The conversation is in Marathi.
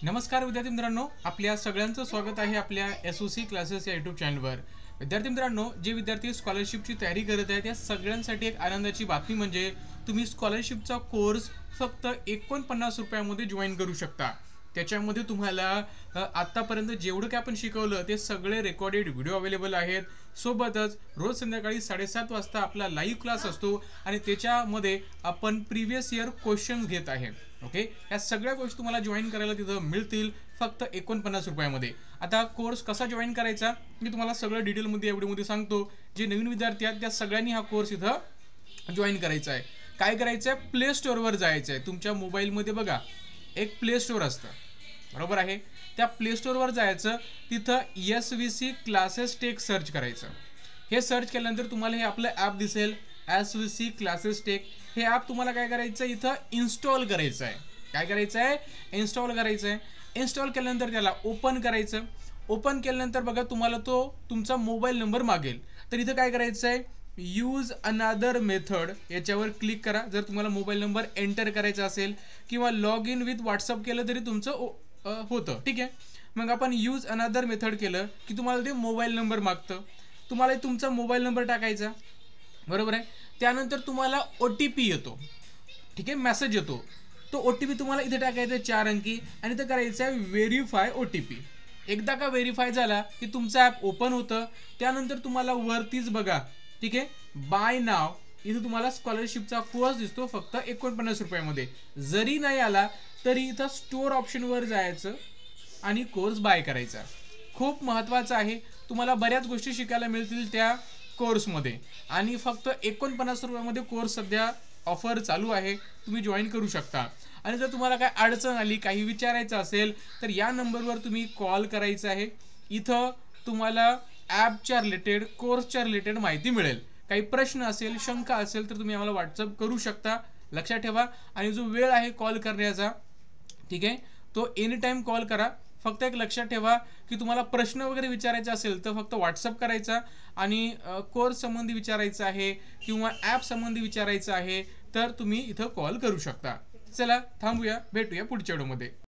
नमस्कार विद्यार्थी मित्रांनो, आपल्या सगळ्यांचं स्वागत आहे आपल्या SOC क्लासेस या यूट्यूब चॅनलवर। विद्यार्थी मित्रांनो, जे विद्यार्थी स्कॉलरशिपची तयारी करत आहेत त्या सगळ्यांसाठी एक आनंदाची बातमी म्हणजे तुम्ही स्कॉलरशिपचा कोर्स फक्त 49 रुपयामध्ये जॉइन करू शकता। त्याच्यामध्ये तुम्हाला आतापर्यंत जेवढं काय आपण शिकवलं ते सगळे रेकॉर्डेड व्हिडिओ अवेलेबल आहेत। सोबतच रोज संध्याकाळी 7:30 वाजता आपला लाईव्ह क्लास असतो आणि त्याच्यामध्ये आपण प्रीवियस इयर क्वेश्चन्स घेत आहे। ओके, या सगळ्या गोष्टी तुम्हाला जॉइन करायला तिथं मिळतील फक्त 49 रुपयामध्ये। आता कोर्स कसा जॉइन करायचा मी तुम्हाला सगळं डिटेलमध्ये या व्हिडिओमध्ये सांगतो। जे नवीन विद्यार्थी आहेत त्या सगळ्यांनी हा कोर्स इथं जॉइन करायचा आहे। काय करायचं आहे, प्ले स्टोअरवर जायचं आहे। तुमच्या मोबाईलमध्ये बघा एक प्ले स्टोअर असतं, बरोबर आहे। त्या प्ले स्टोअरवर जायचं, तिथं SVC क्लासेस टेक सर्च करायचं। हे सर्च केल्यानंतर तुम्हाला हे आपलं ॲप दिसेल, SVC क्लासेस टेक। हे ॲप तुम्हाला काय करायचं, इथं इन्स्टॉल करायचं आहे। काय करायचं आहे, इन्स्टॉल करायचं आहे। इन्स्टॉल केल्यानंतर त्याला ओपन करायचं। ओपन केल्यानंतर बघा तुम्हाला तो तुमचा मोबाईल नंबर मागेल, तर इथं काय करायचं आहे, यूज अनदर मेथड याच्यावर क्लिक करा। जर तुम्हाला मोबाईल नंबर एंटर करायचा असेल किंवा लॉग इन विथ व्हॉट्सअप केलं तरी तुमचं होतं, ठीक आहे। मग आपण यूज अनदर मेथड केलं की तुम्हाला ते मोबाईल नंबर मागतं, तुम्हाला तुमचा मोबाईल नंबर टाकायचा, बरोबर आहे। त्यानंतर तुम्हाला OTP येतो, ठीक आहे, मेसेज येतो। तो OTP तुम्हाला इथे टाकायचा 4 अंकी आणि इथं करायचं आहे व्हेरीफाय OTP। एकदा का व्हेरीफाय झाला की तुमचं ॲप ओपन होतं। त्यानंतर तुम्हाला वरतीच बघा, ठीक आहे, बाय नाव इथे तुम्हाला स्कॉलरशिपचा कोर्स दिसतो फक्त 49 रुपयामध्ये। जरी नाही आला तरी इथं स्टोअर ऑप्शनवर जायचं आणि कोर्स बाय करायचा। खूप महत्त्वाचं आहे, तुम्हाला बऱ्याच गोष्टी शिकायला मिळतील त्या कोर्समध्ये आणि फक्त 49 रुपयामध्ये कोर्स सध्या ऑफर चालू आहे, तुम्ही जॉइन करू शकता। आणि जर तुम्हाला काय अडचण आली, काही विचारायचं असेल तर या नंबरवर तुम्ही कॉल करायचं आहे। इथं तुम्हाला ॲपच्या रिलेटेड, कोर्सच्या रिलेटेड माहिती मिळेल। काही प्रश्न असेल, शंका असेल तर तुम्ही आम्हाला व्हॉट्सअप करू शकता, लक्षात ठेवा। आणि जो वेळ आहे कॉल करण्याचा, ठीक आहे, तो एनी टाइम कॉल करा। फक्त एक लक्षात ठेवा की तुम्हाला प्रश्न वगैरे विचारायचा असेल तर फक्त व्हॉट्सअप करायचा आणि कोर्स संबंधी विचारायचं आहे किंवा ॲप संबंधी विचारायचं आहे तर तुम्ही इथं कॉल करू शकता। चला थांबूया, भेटूया पुढच्या व्हिडिओमध्ये।